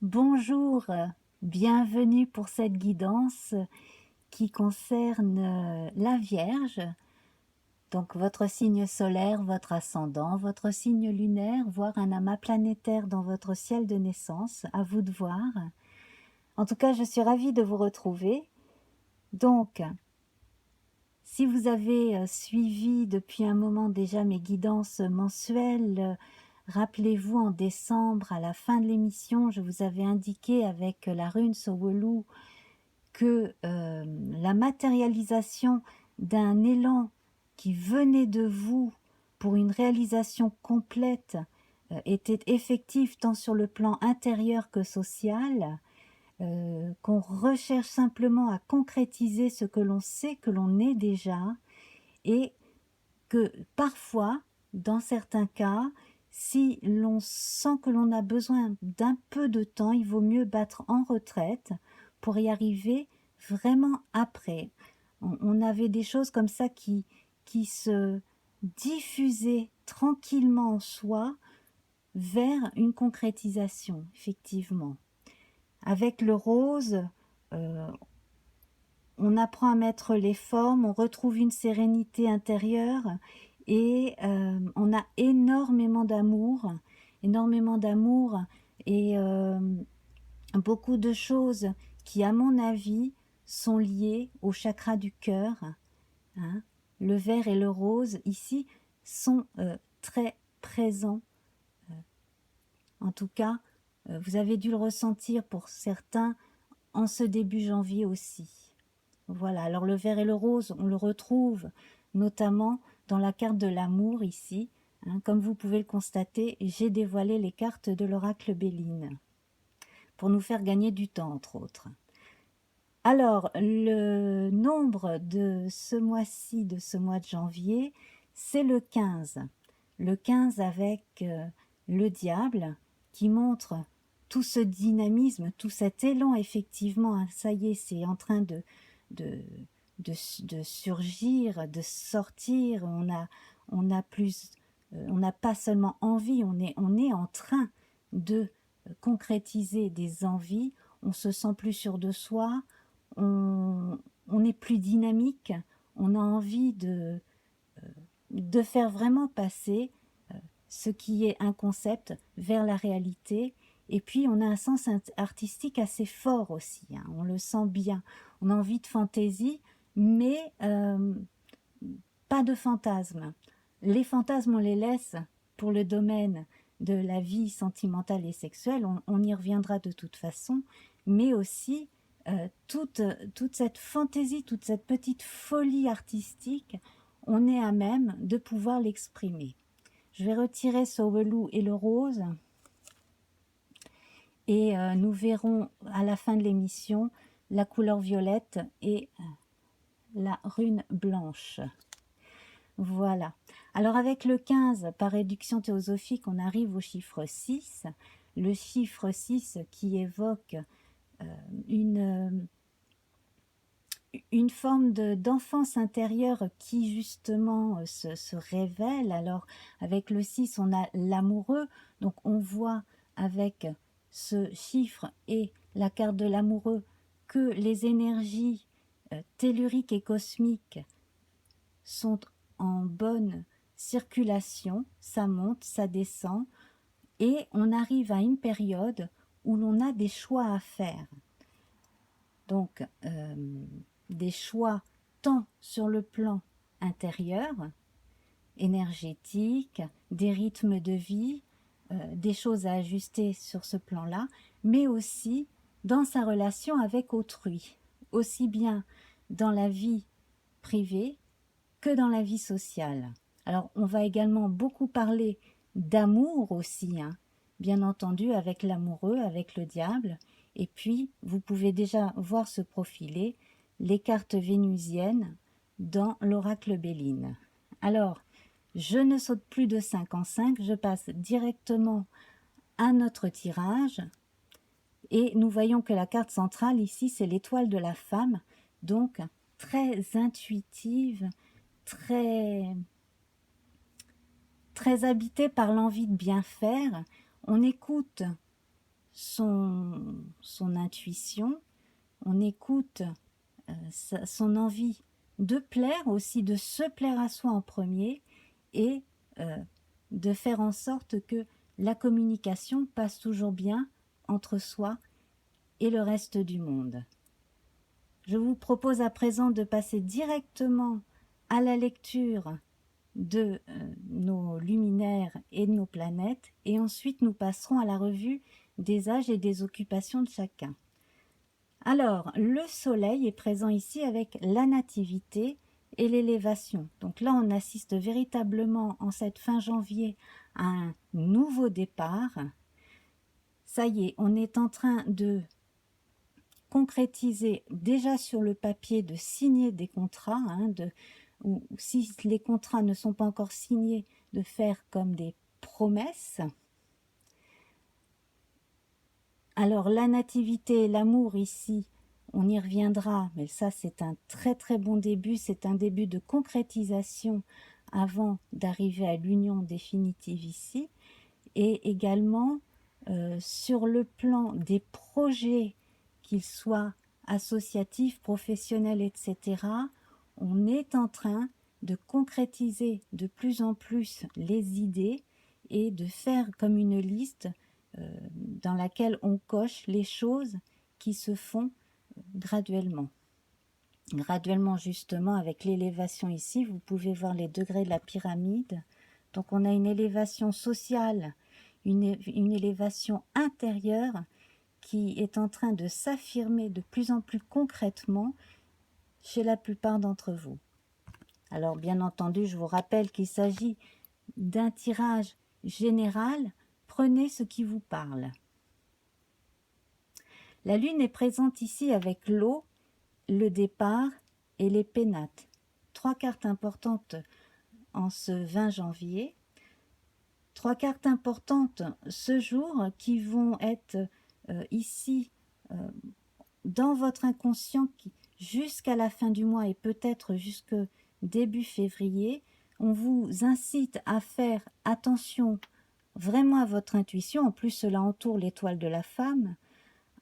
Bonjour, bienvenue pour cette guidance qui concerne la Vierge, donc votre signe solaire, votre ascendant, votre signe lunaire, voire un amas planétaire dans votre ciel de naissance, à vous de voir. En tout cas, je suis ravie de vous retrouver. Donc, si vous avez suivi depuis un moment déjà mes guidances mensuelles, rappelez-vous en décembre, à la fin de l'émission, je vous avais indiqué avec la rune Sowelu que la matérialisation d'un élan qui venait de vous pour une réalisation complète était effective tant sur le plan intérieur que social, qu'on recherche simplement à concrétiser ce que l'on sait que l'on est déjà, et que parfois, dans certains cas, si l'on sent que l'on a besoin d'un peu de temps, il vaut mieux battre en retraite pour y arriver vraiment après. On avait des choses comme ça qui se diffusaient tranquillement en soi vers une concrétisation, effectivement. Avec le rose, euh, on apprend à mettre les formes, on retrouve une sérénité intérieure et on a énormément d'amour et beaucoup de choses qui, à mon avis, sont liées au chakra du cœur, hein. Le vert et le rose, ici, sont très présents. En tout cas, vous avez dû le ressentir pour certains en ce début janvier aussi. Voilà, alors le vert et le rose, on le retrouve notamment dans la carte de l'amour ici. Hein. Comme vous pouvez le constater, j'ai dévoilé les cartes de l'oracle Béline pour nous faire gagner du temps, entre autres. Alors, le nombre de ce mois-ci, de ce mois de janvier, c'est le 15. Le 15 avec le diable qui montre tout ce dynamisme, tout cet élan, effectivement. Hein, ça y est, c'est en train de, de surgir, de sortir. On a plus, on n'a pas seulement envie, on est en train de concrétiser des envies. On se sent plus sûr de soi, on est plus dynamique, on a envie de faire vraiment passer ce qui est un concept vers la réalité. Et puis on a un sens artistique assez fort aussi, hein, on le sent bien. On a envie de fantaisie, mais pas de fantasmes. Les fantasmes, on les laisse pour le domaine de la vie sentimentale et sexuelle, on y reviendra de toute façon, mais aussi toute cette fantaisie, toute cette petite folie artistique, on est à même de pouvoir l'exprimer. Je vais retirer Sowelu et le rose et nous verrons à la fin de l'émission la couleur violette et la rune blanche. Voilà. Alors avec le 15, par réduction théosophique, on arrive au chiffre 6. Le chiffre 6 qui évoque une forme d'enfance intérieure qui justement se révèle. Alors avec le 6, on a l'amoureux, donc on voit avec ce chiffre et la carte de l'amoureux que les énergies telluriques et cosmiques sont en bonne circulation, ça monte, ça descend, et on arrive à une période où l'on a des choix à faire. Donc, des choix tant sur le plan intérieur, énergétique, des rythmes de vie, des choses à ajuster sur ce plan-là, mais aussi dans sa relation avec autrui, aussi bien dans la vie privée que dans la vie sociale. Alors, on va également beaucoup parler d'amour aussi, hein, bien entendu, avec l'amoureux, avec le diable. Et puis, vous pouvez déjà voir se profiler les cartes vénusiennes dans l'oracle Béline. Alors, je ne saute plus de 5 en 5, je passe directement à notre tirage. Et nous voyons que la carte centrale ici, c'est l'étoile de la femme, donc très intuitive, très habité par l'envie de bien faire. On écoute son son intuition, on écoute son envie de plaire aussi, de se plaire à soi en premier et de faire en sorte que la communication passe toujours bien entre soi et le reste du monde. Je vous propose à présent de passer directement à la lecture de nos luminaires et de nos planètes, et ensuite nous passerons à la revue des âges et des occupations de chacun. Alors, le soleil est présent ici avec la nativité et l'élévation. Donc là, on assiste véritablement en cette fin janvier à un nouveau départ. Ça y est, on est en train de concrétiser déjà sur le papier, de signer des contrats, ou si les contrats ne sont pas encore signés, de faire comme des promesses. Alors la nativité et l'amour ici, on y reviendra, mais ça c'est un très très bon début, c'est un début de concrétisation avant d'arriver à l'union définitive ici, et également sur le plan des projets, qu'ils soient associatifs, professionnels, etc., on est en train de concrétiser de plus en plus les idées et de faire comme une liste dans laquelle on coche les choses qui se font graduellement. Graduellement, justement, avec l'élévation ici, vous pouvez voir les degrés de la pyramide. Donc on a une élévation sociale, une élévation intérieure qui est en train de s'affirmer de plus en plus concrètement chez la plupart d'entre vous. Alors bien entendu, je vous rappelle qu'il s'agit d'un tirage général. Prenez ce qui vous parle. La lune est présente ici avec l'eau, le départ et les pénates. 3 cartes importantes en ce 20 janvier. 3 cartes importantes ce jour qui vont être ici dans votre inconscient jusqu'à la fin du mois et peut-être jusque début février. On vous incite à faire attention vraiment à votre intuition. En plus, cela entoure l'étoile de la femme,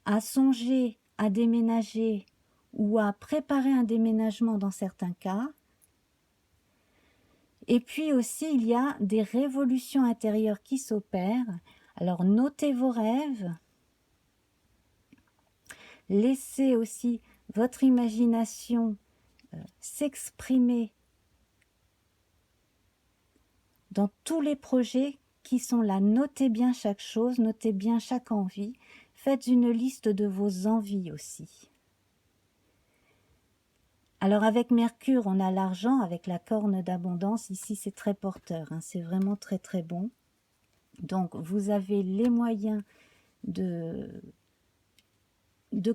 à songer à déménager ou à préparer un déménagement dans certains cas. Et puis aussi, il y a des révolutions intérieures qui s'opèrent. Alors, notez vos rêves. Laissez aussi votre imagination s'exprimer dans tous les projets qui sont là. Notez bien chaque chose, notez bien chaque envie. Faites une liste de vos envies aussi. Alors avec Mercure, on a l'argent avec la corne d'abondance. Ici, c'est très porteur, c'est vraiment très très bon. Donc, vous avez les moyens de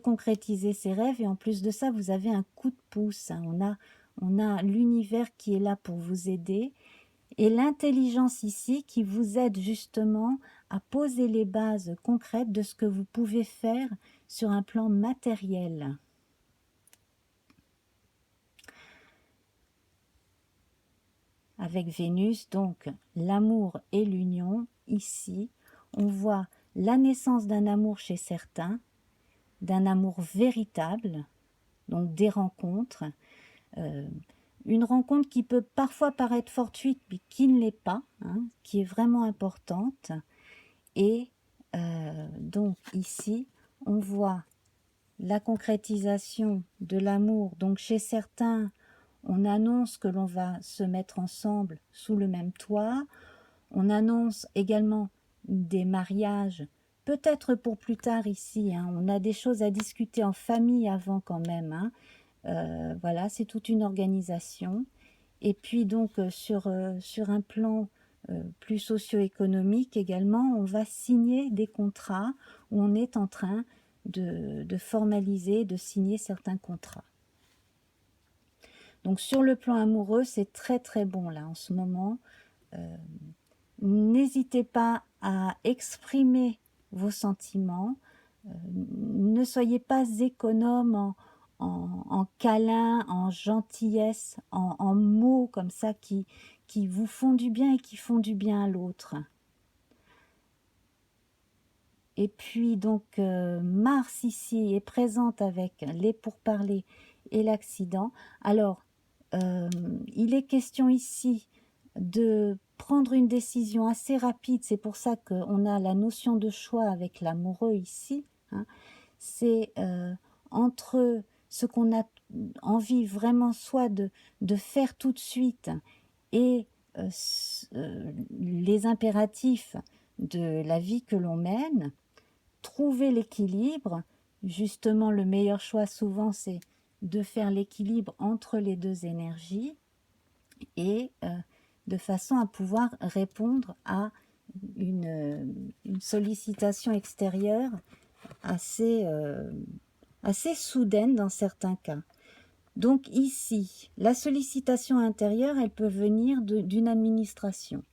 concrétiser ces rêves. Et en plus de ça, vous avez un coup de pouce. On a l'univers qui est là pour vous aider. Et l'intelligence ici qui vous aide justement à poser les bases concrètes de ce que vous pouvez faire sur un plan matériel. Avec Vénus, donc l'amour et l'union, ici, on voit la naissance d'un amour chez certains, d'un amour véritable, donc des rencontres, une rencontre qui peut parfois paraître fortuite, mais qui ne l'est pas, qui est vraiment importante. Et donc ici, on voit la concrétisation de l'amour. Donc chez certains, on annonce que l'on va se mettre ensemble sous le même toit. On annonce également des mariages, peut-être pour plus tard ici. On a des choses à discuter en famille avant quand même. Voilà, c'est toute une organisation. Et puis donc sur un plan plus socio-économique également, on va signer des contrats où on est en train de formaliser, de signer certains contrats. Donc sur le plan amoureux, c'est très très bon là en ce moment. N'hésitez pas à exprimer vos sentiments. Ne soyez pas économe en câlins, en gentillesse, en mots comme ça qui vous font du bien et qui font du bien à l'autre. Et puis donc Mars ici est présente avec les pourparlers et l'accident. Alors, il est question ici de prendre une décision assez rapide. C'est pour ça qu'on a la notion de choix avec l'amoureux ici, hein. C'est entre ce qu'on a envie vraiment soit de faire tout de suite et les impératifs de la vie que l'on mène, trouver l'équilibre. Justement, le meilleur choix souvent, c'est de faire l'équilibre entre les deux énergies et de façon à pouvoir répondre à une sollicitation extérieure assez, assez soudaine dans certains cas. Donc ici, la sollicitation intérieure, elle peut venir d'une administration.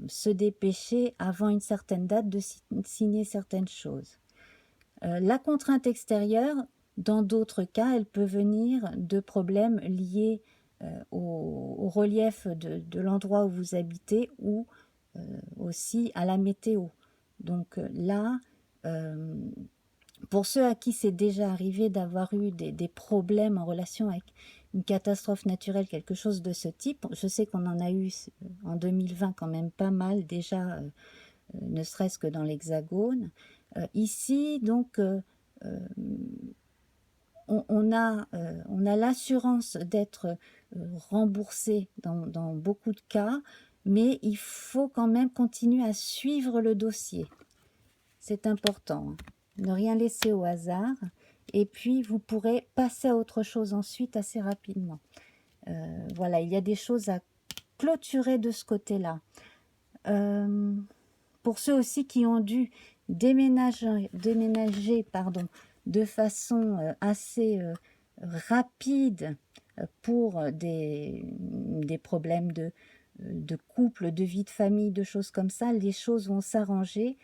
Se dépêcher avant une certaine date de signer certaines choses. La contrainte extérieure, dans d'autres cas, elle peut venir de problèmes liés au relief de l'endroit où vous habitez ou aussi à la météo. Donc là, pour ceux à qui c'est déjà arrivé d'avoir eu des problèmes en relation avec une catastrophe naturelle, quelque chose de ce type, je sais qu'on en a eu en 2020 quand même pas mal déjà, ne serait-ce que dans l'Hexagone. Ici, donc, on a l'assurance d'être remboursé dans beaucoup de cas, mais il faut quand même continuer à suivre le dossier. C'est important, hein. Ne rien laisser au hasard, et puis vous pourrez passer à autre chose ensuite assez rapidement. Voilà, il y a des choses à clôturer de ce côté-là. Pour ceux aussi qui ont dû déménager de façon assez rapide pour des problèmes de couple, de vie de famille, de choses comme ça, les choses vont s'arranger.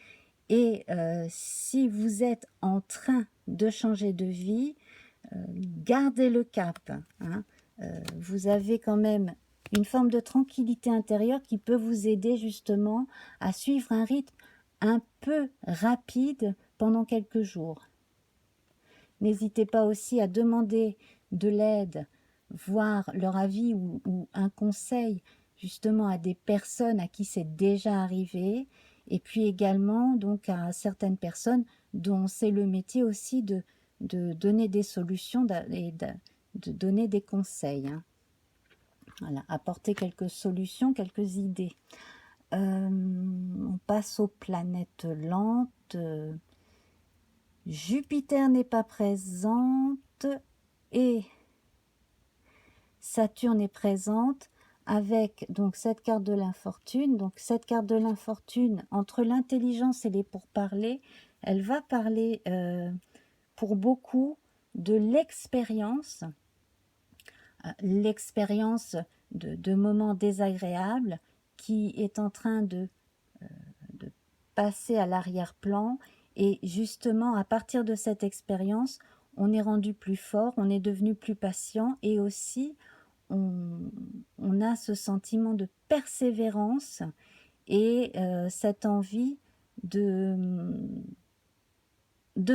Et si vous êtes en train de changer de vie, gardez le cap, hein. Vous avez quand même une forme de tranquillité intérieure qui peut vous aider justement à suivre un rythme un peu rapide pendant quelques jours. N'hésitez pas aussi à demander de l'aide, voire leur avis ou un conseil justement à des personnes à qui c'est déjà arrivé, et puis également donc à certaines personnes dont c'est le métier aussi de donner des solutions et de donner des conseils, hein. Voilà, apporter quelques solutions, quelques idées. On passe aux planètes lentes. Jupiter n'est pas présente et Saturne est présente avec donc cette carte de l'infortune. Donc cette carte de l'infortune, entre l'intelligence et les pourparlers, elle va parler pour beaucoup de l'expérience de moments désagréables qui est en train de passer à l'arrière-plan. Et justement, à partir de cette expérience, on est rendu plus fort, on est devenu plus patient, et aussi on a ce sentiment de persévérance et cette envie de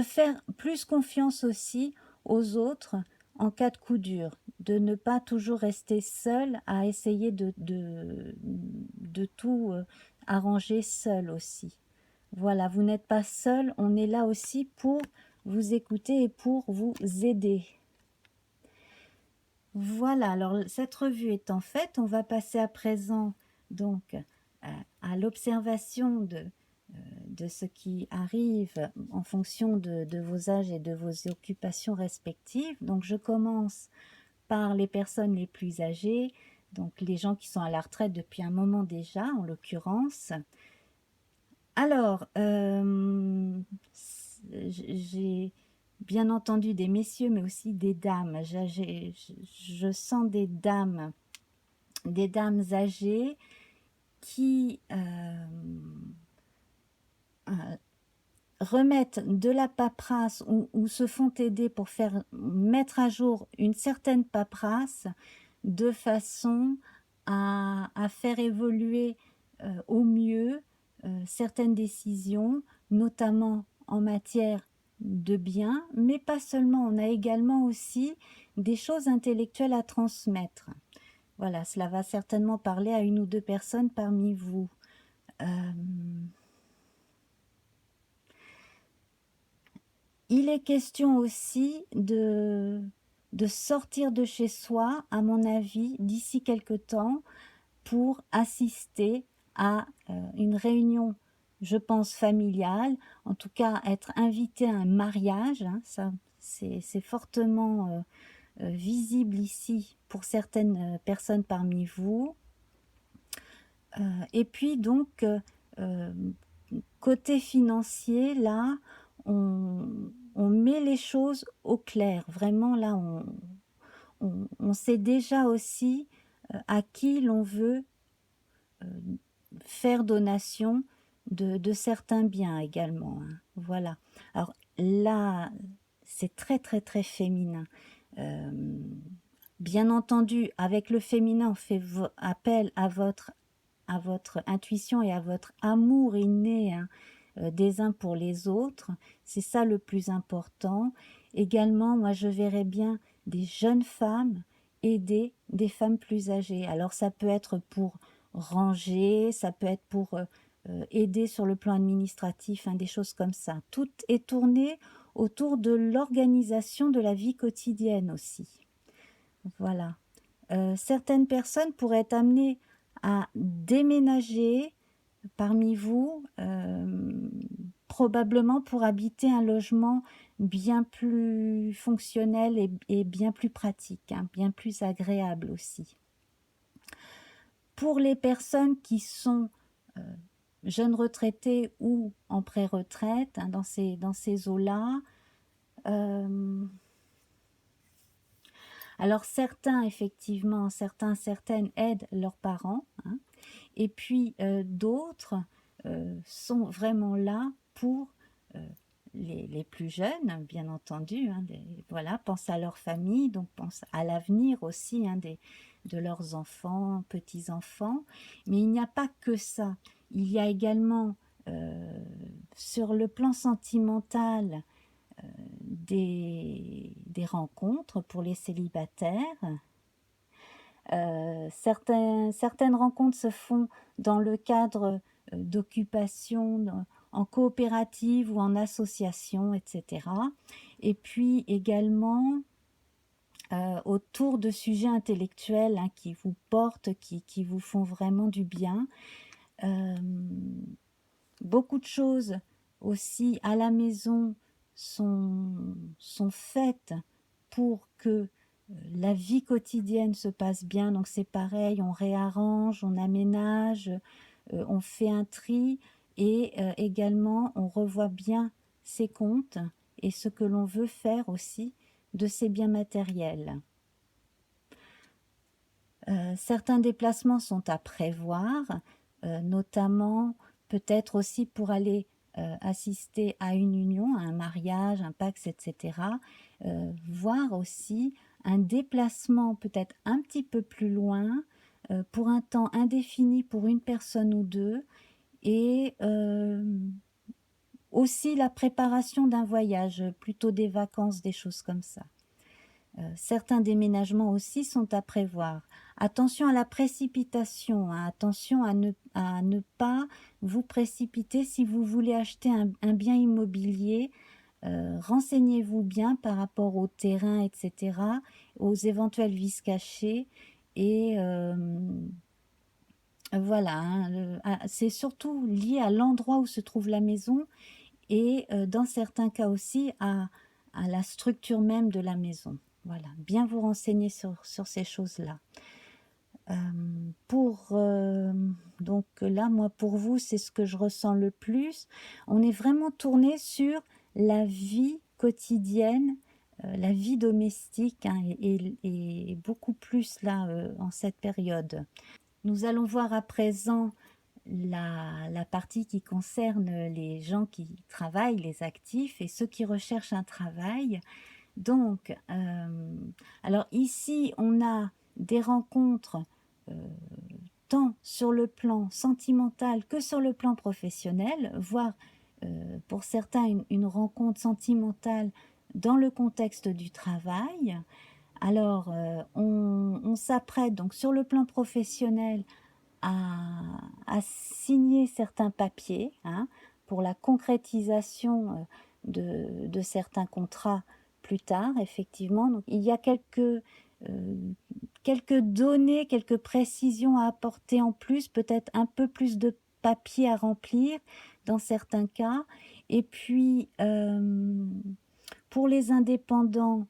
faire plus confiance aussi aux autres en cas de coup dur, de ne pas toujours rester seul à essayer de tout arranger seul aussi. Voilà, vous n'êtes pas seul, on est là aussi pour vous écouter et pour vous aider. Voilà, alors cette revue étant faite, on va passer à présent donc à l'observation de ce qui arrive en fonction de vos âges et de vos occupations respectives. Donc je commence par les personnes les plus âgées, donc les gens qui sont à la retraite depuis un moment déjà en l'occurrence. Alors, j'ai bien entendu des messieurs, mais aussi des dames. Je sens des dames âgées qui remettent de la paperasse ou se font aider pour faire mettre à jour une certaine paperasse de façon à faire évoluer au mieux certaines décisions, notamment en matière de biens, mais pas seulement. On a également aussi des choses intellectuelles à transmettre. Voilà, cela va certainement parler à une ou deux personnes parmi vous. Il est question aussi de sortir de chez soi, à mon avis, d'ici quelque temps, pour assister à une réunion, je pense, familiale, en tout cas être invité à un mariage, hein, ça c'est fortement visible ici pour certaines personnes parmi vous. Et puis donc, côté financier, là, on met les choses au clair. Vraiment, là, on sait déjà aussi à qui l'on veut faire donation de certains biens également, hein. Voilà. Alors là, c'est très très très féminin. Bien entendu, avec le féminin, on fait appel à votre intuition et à votre amour inné, hein, des uns pour les autres. C'est ça le plus important. Également, moi, je verrais bien des jeunes femmes aider des femmes plus âgées. Alors, ça peut être pour ranger, ça peut être pour aider sur le plan administratif, hein, des choses comme ça. Tout est tourné autour de l'organisation de la vie quotidienne aussi. Voilà. Certaines personnes pourraient être amenées à déménager parmi vous, probablement pour habiter un logement bien plus fonctionnel et bien plus pratique, hein, bien plus agréable aussi. Pour les personnes qui sont jeunes retraités ou en pré-retraite, hein, dans ces eaux-là, alors certains, effectivement, certaines aident leurs parents, hein, et puis d'autres sont vraiment là pour les plus jeunes, bien entendu, hein, voilà, pensent à leur famille, donc pensent à l'avenir aussi, hein, de leurs enfants, petits-enfants. Mais il n'y a pas que ça. Il y a également, sur le plan sentimental, des rencontres pour les célibataires. Certaines rencontres se font dans le cadre d'occupations en coopérative ou en association, etc. Et puis également autour de sujets intellectuels, hein, qui vous portent, qui vous font vraiment du bien. Beaucoup de choses aussi à la maison sont faites pour que la vie quotidienne se passe bien. Donc c'est pareil, on réarrange, on aménage, on fait un tri et également on revoit bien ses comptes et ce que l'on veut faire aussi de ses biens matériels. Certains déplacements sont à prévoir, notamment peut-être aussi pour aller assister à une union, à un mariage, un Pacs, etc. Voire aussi un déplacement peut-être un petit peu plus loin, pour un temps indéfini pour une personne ou deux, et aussi la préparation d'un voyage, plutôt des vacances, des choses comme ça. Certains déménagements aussi sont à prévoir. Attention à la précipitation, hein, attention à ne pas vous précipiter si vous voulez acheter un bien immobilier. Renseignez-vous bien par rapport au terrain, etc., aux éventuels vices cachés. Et voilà, hein, c'est surtout lié à l'endroit où se trouve la maison et dans certains cas aussi à la structure même de la maison. Voilà, bien vous renseigner sur ces choses-là. Donc là, moi, pour vous, c'est ce que je ressens le plus. On est vraiment tourné sur la vie quotidienne, la vie domestique, hein, et beaucoup plus là en cette période. Nous allons voir à présent la partie qui concerne les gens qui travaillent, les actifs et ceux qui recherchent un travail. Donc, alors ici, on a des rencontres tant sur le plan sentimental que sur le plan professionnel, voire pour certains une rencontre sentimentale dans le contexte du travail. Alors, on s'apprête donc sur le plan professionnel à signer certains papiers, hein, pour la concrétisation de certains contrats plus tard, effectivement. Donc, il y a quelques données, quelques précisions à apporter en plus, peut-être un peu plus de papier à remplir dans certains cas. Et puis, pour les indépendants,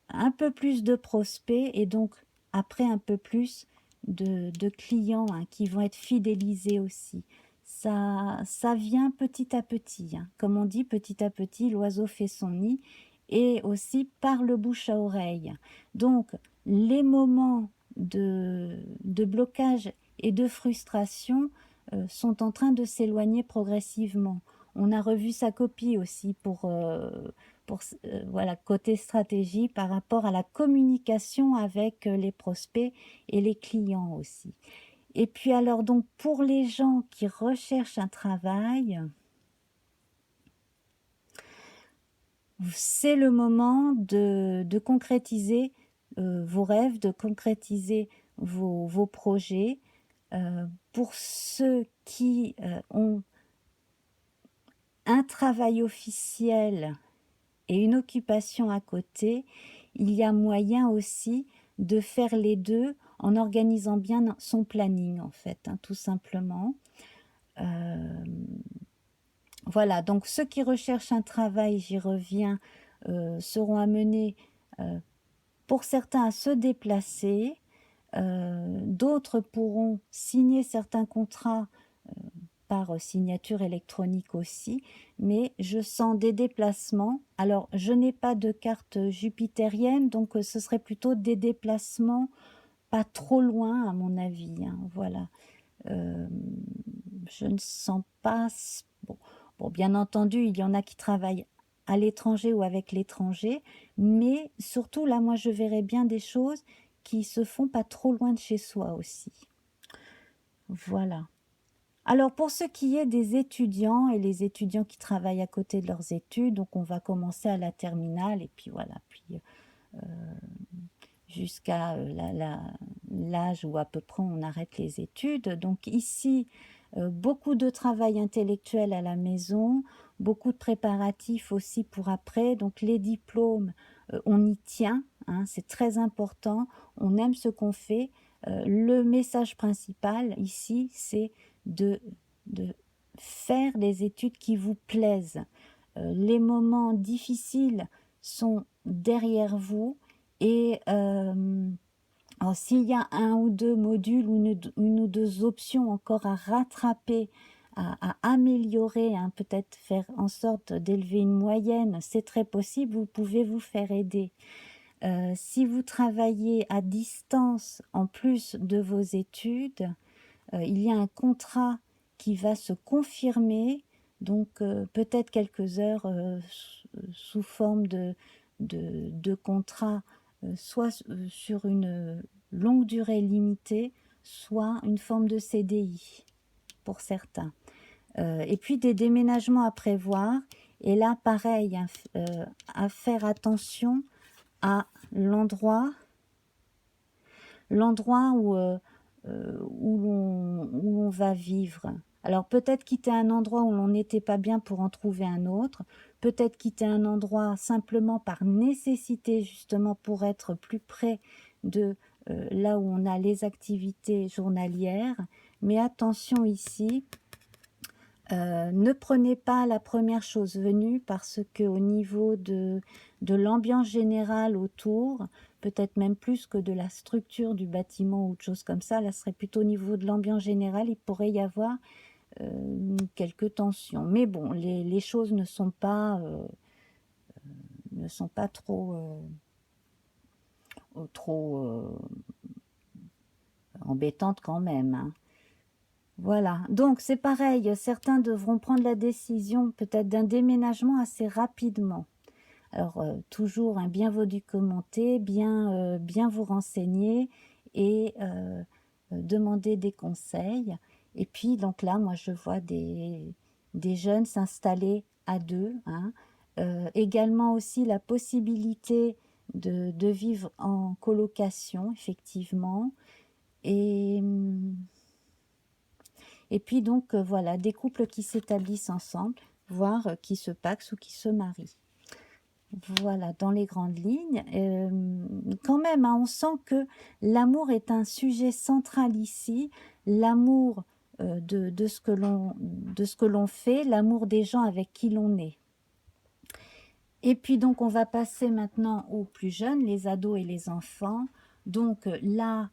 un peu plus de prospects et donc après un peu plus de clients, hein, qui vont être fidélisés aussi. Ça vient petit à petit, hein. Comme on dit, petit à petit, l'oiseau fait son nid, et aussi par le bouche à oreille. Donc, les moments de blocage et de frustration sont en train de s'éloigner progressivement. On a revu sa copie aussi pour voilà, côté stratégie par rapport à la communication avec les prospects et les clients aussi. Et puis alors donc pour les gens qui recherchent un travail, c'est le moment de concrétiser vos rêves, de concrétiser vos projets. Pour ceux qui ont un travail officiel et une occupation à côté, il y a moyen aussi de faire les deux en organisant bien son planning, en fait, hein, tout simplement. Voilà, donc ceux qui recherchent un travail, j'y reviens, seront amenés, pour certains, à se déplacer. D'autres pourront signer certains contrats par signature électronique aussi, mais je sens des déplacements. Alors, je n'ai pas de carte jupitérienne, donc ce serait plutôt des déplacements pas trop loin, à mon avis, hein, voilà. Je ne sens pas... Bon, bien entendu, il y en a qui travaillent à l'étranger ou avec l'étranger, mais surtout, là, moi, je verrais bien des choses qui se font pas trop loin de chez soi aussi. Voilà. Alors pour ce qui est des étudiants et les étudiants qui travaillent à côté de leurs études, donc on va commencer à la terminale et puis voilà, puis jusqu'à l'âge où à peu près on arrête les études. Donc ici, beaucoup de travail intellectuel à la maison, beaucoup de préparatifs aussi pour après. Donc les diplômes, on y tient, hein, c'est très important, on aime ce qu'on fait. Le message principal ici, c'est de faire des études qui vous plaisent. Les moments difficiles sont derrière vous, et s'il y a un ou deux modules ou une ou deux options encore à rattraper, à améliorer, hein, peut-être faire en sorte d'élever une moyenne, c'est très possible, vous pouvez vous faire aider. Si vous travaillez à distance en plus de vos études, il y a un contrat qui va se confirmer, donc peut-être quelques heures sous forme de contrat, soit sur une longue durée limitée, soit une forme de CDI pour certains. Et puis des déménagements à prévoir, et là pareil, hein, à faire attention à l'endroit où l'on va vivre. Alors peut-être quitter un endroit où l'on n'était pas bien pour en trouver un autre, peut-être quitter un endroit simplement par nécessité, justement pour être plus près de là où on a les activités journalières. Mais attention ici, ne prenez pas la première chose venue, parce que au niveau de l'ambiance générale autour, peut-être même plus que de la structure du bâtiment ou de choses comme ça, là ce serait plutôt au niveau de l'ambiance générale, il pourrait y avoir quelques tensions. Mais bon, les choses ne sont pas trop embêtantes quand même, hein. Voilà, donc c'est pareil, certains devront prendre la décision peut-être d'un déménagement assez rapidement. Alors toujours, hein, bien vous documenter, bien vous renseigner, et demander des conseils. Et puis donc là, moi je vois des jeunes s'installer à deux, hein. Également aussi la possibilité de vivre en colocation, effectivement. Et, et puis donc, voilà, des couples qui s'établissent ensemble, voire qui se pacsent ou qui se marient. Voilà, dans les grandes lignes. Quand même, hein, on sent que l'amour est un sujet central ici. L'amour de ce que l'on fait, l'amour des gens avec qui l'on est. Et puis donc, on va passer maintenant aux plus jeunes, les ados et les enfants. Donc là,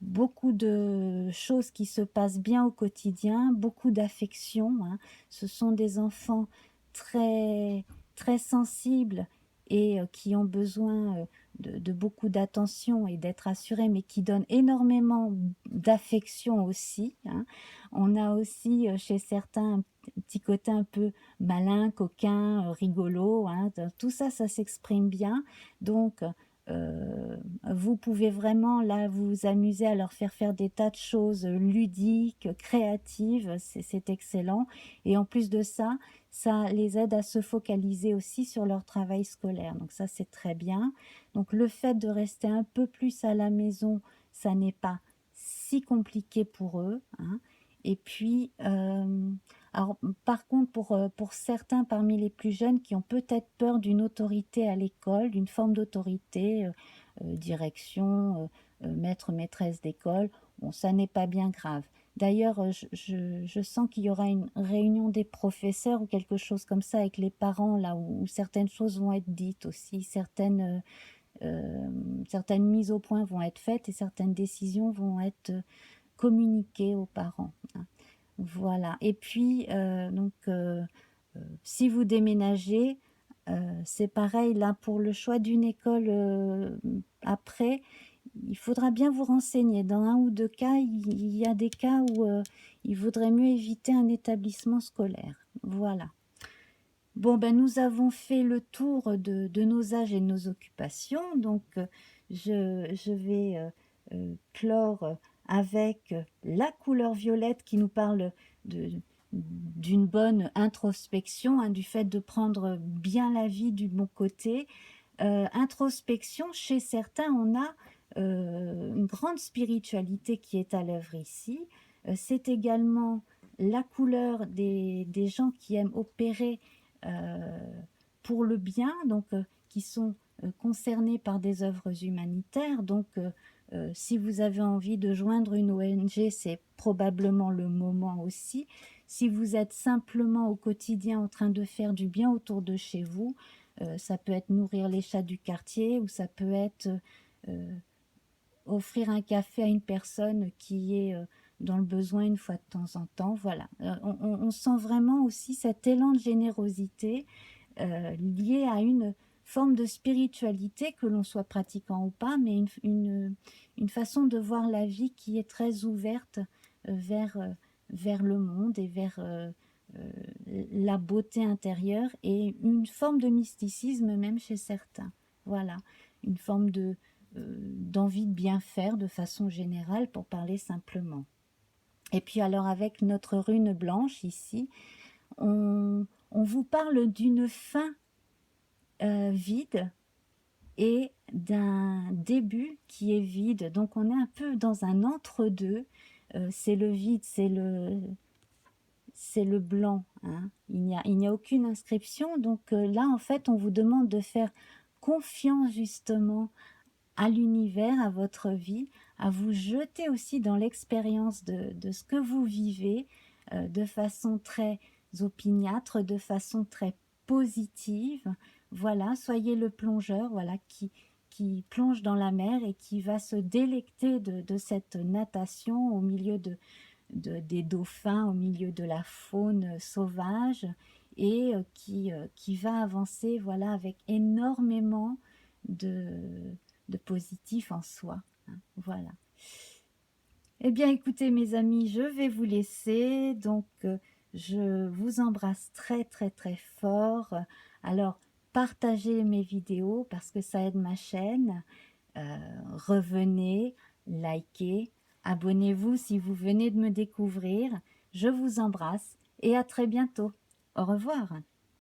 beaucoup de choses qui se passent bien au quotidien, beaucoup d'affection, hein. Ce sont des enfants très, très sensibles et qui ont besoin de beaucoup d'attention et d'être assurés, mais qui donnent énormément d'affection aussi, hein. On a aussi chez certains un petit côté un peu malin, coquin, rigolo, hein. Tout ça, ça s'exprime bien. Donc, vous pouvez vraiment là vous amuser à leur faire des tas de choses ludiques, créatives, c'est excellent. Et en plus de ça, ça les aide à se focaliser aussi sur leur travail scolaire. Donc ça, c'est très bien. Donc le fait de rester un peu plus à la maison, ça n'est pas si compliqué pour eux, hein. Et puis, alors, par contre, pour certains parmi les plus jeunes qui ont peut-être peur d'une autorité à l'école, d'une forme d'autorité, direction, maître, maîtresse d'école, bon, ça n'est pas bien grave. D'ailleurs, je sens qu'il y aura une réunion des professeurs ou quelque chose comme ça avec les parents, là où certaines choses vont être dites aussi, certaines mises au point vont être faites et certaines décisions vont être communiquées aux parents, hein. Voilà. Et puis, donc, si vous déménagez, c'est pareil là pour le choix d'une école après, il faudra bien vous renseigner. Dans un ou deux cas, il y a des cas où il vaudrait mieux éviter un établissement scolaire. Voilà. Bon, ben, nous avons fait le tour de nos âges et de nos occupations. Donc, je vais clore avec la couleur violette qui nous parle d'une bonne introspection, hein, du fait de prendre bien la vie du bon côté. Introspection, chez certains, on a une grande spiritualité qui est à l'œuvre ici. C'est également la couleur des gens qui aiment opérer pour le bien, donc qui sont concernés par des œuvres humanitaires. Donc, si vous avez envie de joindre une ONG, c'est probablement le moment aussi. Si vous êtes simplement au quotidien en train de faire du bien autour de chez vous, ça peut être nourrir les chats du quartier ou ça peut être offrir un café à une personne qui est dans le besoin une fois de temps en temps. Voilà, on sent vraiment aussi cet élan de générosité lié à une forme de spiritualité, que l'on soit pratiquant ou pas, mais une façon de voir la vie qui est très ouverte vers le monde et vers la beauté intérieure et une forme de mysticisme même chez certains. Voilà, une forme d'envie de bien faire de façon générale pour parler simplement. Et puis alors avec notre rune blanche ici, on vous parle d'une fin vide et d'un début qui est vide. Donc on est un peu dans un entre-deux. C'est le vide, c'est le blanc, hein. Il n'y a aucune inscription. Donc là, en fait, on vous demande de faire confiance justement à l'univers, à votre vie, à vous jeter aussi dans l'expérience de ce que vous vivez de façon très opiniâtre, de façon très positive. Voilà, soyez le plongeur, voilà, qui plonge dans la mer et qui va se délecter de cette natation au milieu des dauphins, au milieu de la faune sauvage et qui va avancer, voilà, avec énormément de, de positif en soi, hein. Voilà. Eh bien, écoutez, mes amis, je vais vous laisser. Donc, je vous embrasse très, très, très fort. Alors, partagez mes vidéos parce que ça aide ma chaîne. Revenez, likez, abonnez-vous si vous venez de me découvrir. Je vous embrasse et à très bientôt. Au revoir.